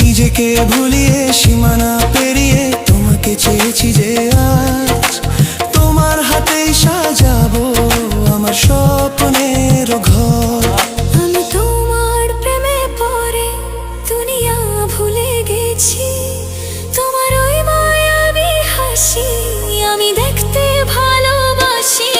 নিজেকে ভুলিয়ে সীমানা পেরিয়ে তোমাকে চেয়েছি যে আজ তোমার হাতেই সাজাবো আমার স্বপ্নের ঘর। আমি তোমার প্রেমে পড়ে দুনিয়া ভুলে গেছি, তোমার ওই মায়াবী হাসি আমি দেখতে ভালোবাসি।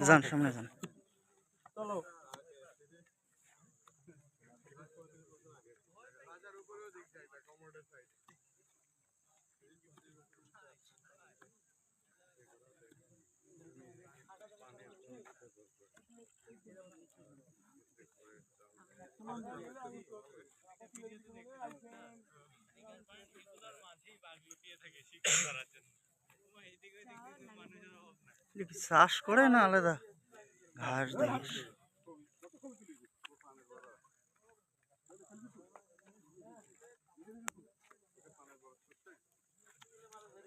যান সামনে যান। চাষ করে না আলাদা ঘাস দেখিস।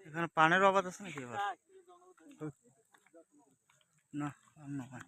এখানে পানের অভাব আছে নাকি এবার? না, অন্য হয়।